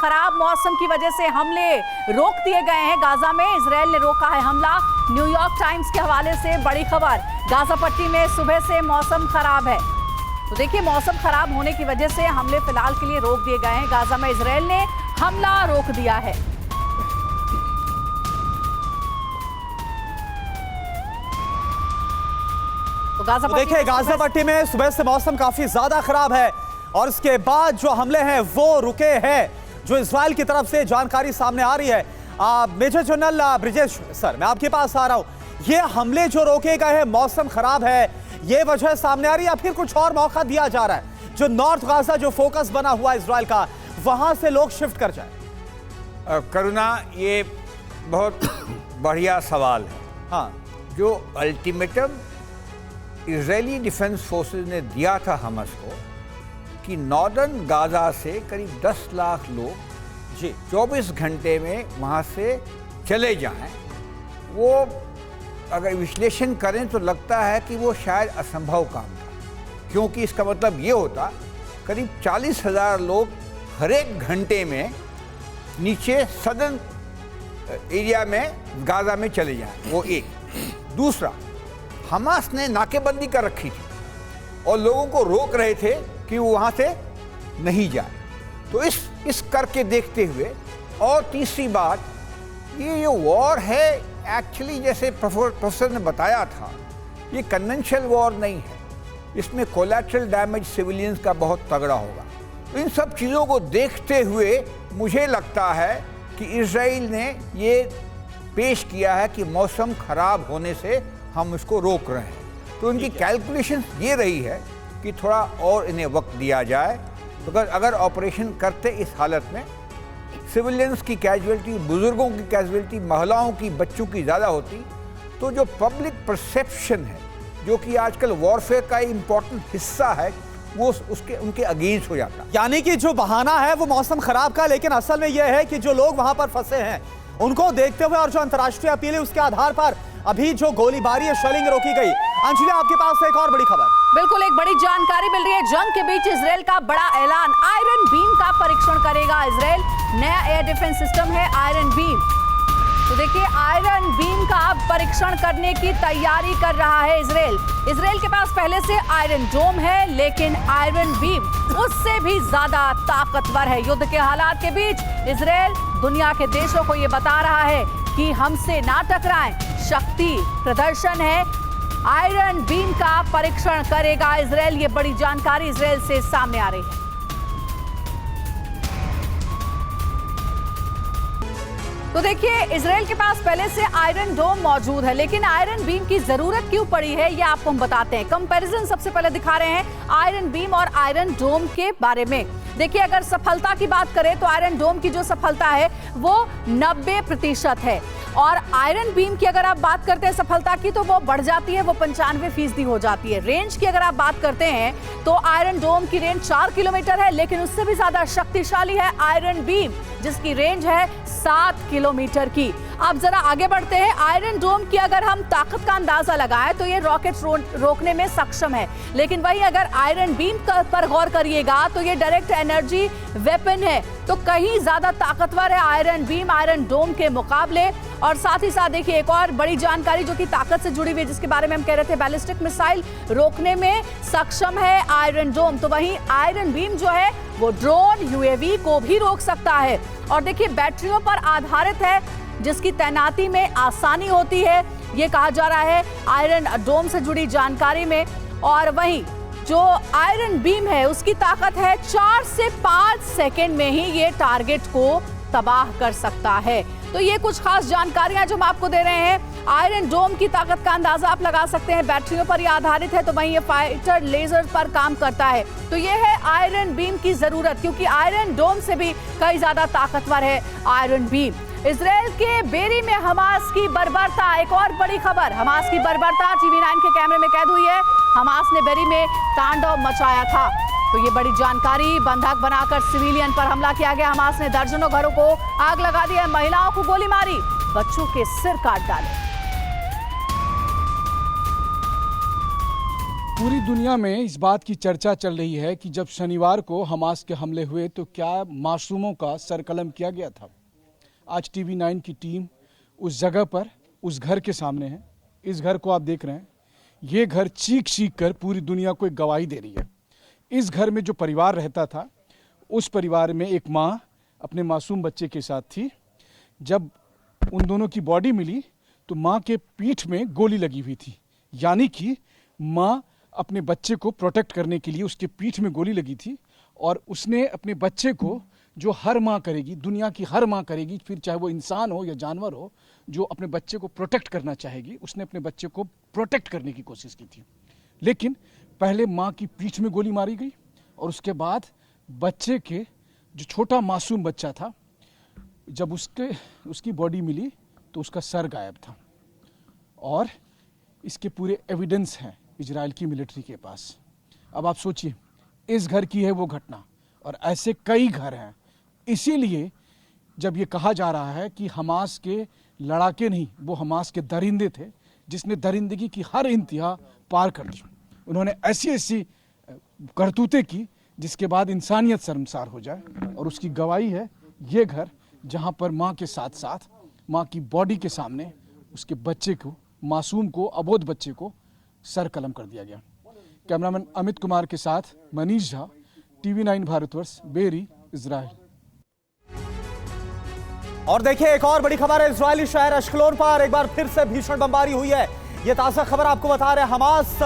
खराब मौसम की वजह से हमले रोक दिए गए हैं गाजा में। इजराइल ने रोका है हमला। न्यूयॉर्क टाइम्स के हवाले से बड़ी खबर, गाजा पट्टी में सुबह से मौसम खराब है। तो देखिए, मौसम खराब होने की वजह से हमले फिलहाल के लिए रोक दिए गए हैं। गाजा में इजराइल ने हमला रोक दिया है। तो देखिए, गाजा पट्टी में सुबह से मौसम काफी ज्यादा खराब है और इसके बाद जो हमले हैं वो रुके हैं, जो इजराइल की तरफ से जानकारी सामने आ रही है। मेजर जनरल ब्रिजेश सर, मैं आपके पास आ रहा हूं। ये हमले जो रोके गए हैं, मौसम खराब है, ये वजह सामने आ रही है या फिर कुछ और मौका दिया जा रहा है जो नॉर्थ गाजा जो फोकस बना हुआ है इजराइल का, वहां से लोग शिफ्ट कर जाए? करुणा, ये बहुत बढ़िया सवाल है। हाँ, जो अल्टीमेटम इजरायली डिफेंस फोर्सेस ने दिया था हमस को कि नॉर्दर्न गाजा से करीब 10 लाख लोग जी 24 घंटे में वहाँ से चले जाएं, वो अगर विश्लेषण करें तो लगता है कि वो शायद असंभव काम था, क्योंकि इसका मतलब ये होता करीब 40,000 लोग हर एक घंटे में नीचे सदर्न एरिया में गाजा में चले जाएं। वो एक। दूसरा, हमास ने नाकेबंदी कर रखी थी और लोगों को रोक रहे थे कि वो वहाँ से नहीं जाए। तो इस करके देखते हुए, और तीसरी बात, ये जो वॉर है एक्चुअली जैसे प्रोफेसर ने बताया था, ये कन्वेंशनल वॉर नहीं है, इसमें कोलैटरल डैमेज सिविलियंस का बहुत तगड़ा होगा। तो इन सब चीज़ों को देखते हुए मुझे लगता है कि इजराइल ने ये पेश किया है कि मौसम खराब होने से हम इसको रोक रहे हैं। तो इनकी कैलकुलेशन ये रही है कि थोड़ा और इन्हें वक्त दिया जाए, तो अगर ऑपरेशन करते इस हालत में सिविलियंस की कैजुअलिटी, बुजुर्गों की कैजुअलिटी, महिलाओं की, बच्चों की ज़्यादा होती, तो जो पब्लिक परसेप्शन है, जो कि आजकल वॉरफेयर का इम्पोर्टेंट हिस्सा है, वो उनके अगेंस्ट हो जाता। यानी कि जो बहाना है वो मौसम खराब का, लेकिन असल में यह है कि जो लोग वहां पर फंसे हैं उनको देखते हुए और जो अंतर्राष्ट्रीय अपील है उसके आधार पर अभी जो गोलीबारी है, शेलिंग रोकी गई। अंजलि, आपके पास एक और बड़ी खबर। बिल्कुल, एक बड़ी जानकारी मिल रही है। जंग के बीच इजराइल का बड़ा ऐलान, आयरन बीम का परीक्षण करेगा इजराइल। नया एयर डिफेंस सिस्टम है आयरन बीम। तो देखिए, आयरन बीम का परीक्षण करने की तैयारी कर रहा है इजराइल। इजराइल के पास पहले से आयरन डोम है, लेकिन आयरन बीम उससे भी ज्यादा ताकतवर है। युद्ध के हालात के बीच इजराइल दुनिया के देशों को यह बता रहा है कि हमसे ना टकराएं, शक्ति प्रदर्शन है। आयरन बीम का परीक्षण करेगा इजराइल। ये बड़ी जानकारी इजराइल से सामने आ रही है। तो देखिए, इजराइल के पास पहले से आयरन डोम मौजूद है, लेकिन आयरन बीम की जरूरत क्यों पड़ी है ये आपको हम बताते हैं। कंपैरिजन सबसे पहले दिखा रहे हैं आयरन बीम और आयरन डोम के बारे में। देखिए, अगर सफलता की बात करें तो आयरन डोम की जो सफलता है वो 90% है, और आयरन बीम की अगर आप बात करते हैं सफलता की तो वो बढ़ जाती है, वो 95% हो जाती है। रेंज की अगर आप बात करते हैं तो आयरन डोम की रेंज 4 किलोमीटर है, लेकिन उससे भी ज्यादा शक्तिशाली है आयरन बीम, जिसकी रेंज है 7 किलोमीटर की। अब जरा आगे बढ़ते हैं। आयरन डोम की अगर हम ताकत का अंदाजा लगाएं तो ये रॉकेट रोकने में सक्षम है, लेकिन वहीं अगर आयरन बीम पर गौर करिएगा तो ये डायरेक्ट एनर्जी वेपन है, तो कहीं ज्यादा ताकतवर है आयरन बीम आयरन डोम के मुकाबले। और साथ ही साथ देखिए, एक और बड़ी जानकारी जो कि ताकत से जुड़ी हुई है, जिसके बारे में हम कह रहे थे, बैलिस्टिक मिसाइल रोकने में सक्षम है आयरन डोम। तो वहीं आयरन बीम जो है वो ड्रोन, यूएवी को भी रोक सकता है। और देखिए, बैटरियों पर आधारित है, जिसकी तैनाती में आसानी होती है, ये कहा जा रहा है आयरन डोम से जुड़ी जानकारी में। और वहीं जो आयरन बीम है उसकी ताकत है 4 से 5 सेकंड में ही ये टारगेट को तबाह कर सकता है। तो ये कुछ खास जानकारियां जो हम आपको दे रहे हैं। आयरन डोम की ताकत का अंदाजा आप लगा सकते हैं, बैटरियों पर ये आधारित है, तो वहीं ये फाइटर लेजर पर काम करता है। तो ये है आयरन बीम की जरूरत, क्योंकि आयरन डोम से भी कई ज्यादा ताकतवर है आयरन बीम। इजराइल के बेरी में हमास की बर्बरता, एक और बड़ी खबर, हमास की बर्बरता TV9 के कैमरे में कैद हुई है। हमास ने बेरी में तांडव मचाया था। तो ये बड़ी जानकारी, बंधक बनाकर सिविलियन पर हमला किया गया। हमास ने दर्जनों घरों को आग लगा दी है, महिलाओं को गोली मारी, बच्चों के सिर काट डाले। पूरी दुनिया में इस बात की चर्चा चल रही है कि जब शनिवार को हमास के हमले हुए तो क्या मासूमों का सरकलम किया गया था। आज टीवी 9 की टीम उस जगह पर, उस घर के सामने है। इस घर को आप देख रहे हैं, ये घर चीख चीख कर पूरी दुनिया को एक गवाही दे रही है। इस घर में जो परिवार रहता था, उस परिवार में एक माँ अपने मासूम बच्चे के साथ थी। जब उन दोनों की बॉडी मिली तो माँ के पीठ में गोली लगी हुई थी, यानी कि माँ अपने बच्चे को प्रोटेक्ट करने के लिए उसके पीठ में गोली लगी थी और उसने अपने बच्चे को, जो हर माँ करेगी, दुनिया की हर माँ करेगी, फिर चाहे वो इंसान हो या जानवर हो, जो अपने बच्चे को प्रोटेक्ट करना चाहेगी, उसने अपने बच्चे को प्रोटेक्ट करने की कोशिश की थी। लेकिन पहले माँ की पीठ में गोली मारी गई और उसके बाद बच्चे के, जो छोटा मासूम बच्चा था, जब उसकी बॉडी मिली तो उसका सर गायब था। और इसके पूरे एविडेंस हैं इजराइल की मिलिट्री के पास। अब आप सोचिए, इस घर की है वो घटना और ऐसे कई घर हैं। इसीलिए जब ये कहा जा रहा है कि हमास के लड़ाके नहीं, वो हमास के दरिंदे थे, जिसने दरिंदगी की हर इंतहा पार कर दी। उन्होंने ऐसी ऐसी करतूतें की जिसके बाद इंसानियत शर्मसार हो जाए। और उसकी गवाही है ये घर, जहाँ पर माँ के साथ साथ माँ की बॉडी के सामने उसके बच्चे को, मासूम को, अबोध बच्चे को सर कलम कर दिया गया। कैमरामैन अमित कुमार के साथ मनीष झा, टीवी 9 भारतवर्ष, बेरी, इजराइल। और देखिए, एक और बड़ी खबर है। इजरायली शहर अश्कलोन पर एक बार फिर से भीषण बमबारी हुई है। यह ताजा खबर आपको बता रहे हैं। हमास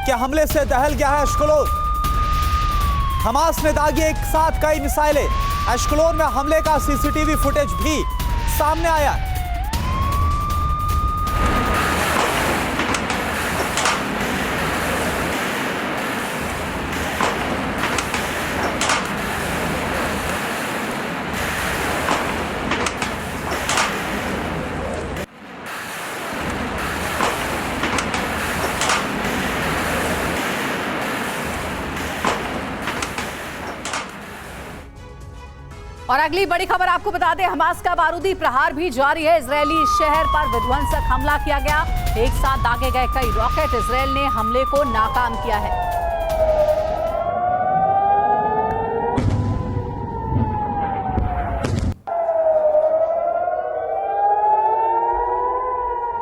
के हमले से दहल गया है अश्कलोन। हमास ने दागी एक साथ कई मिसाइलें। अश्कलोन में हमले का सीसीटीवी फुटेज भी सामने आया। और अगली बड़ी खबर आपको बता दें, हमास का बारूदी प्रहार भी जारी है। इजरायली शहर पर विध्वंसक हमला किया गया। एक साथ दागे गए कई रॉकेट। इजरायल ने हमले को नाकाम किया है।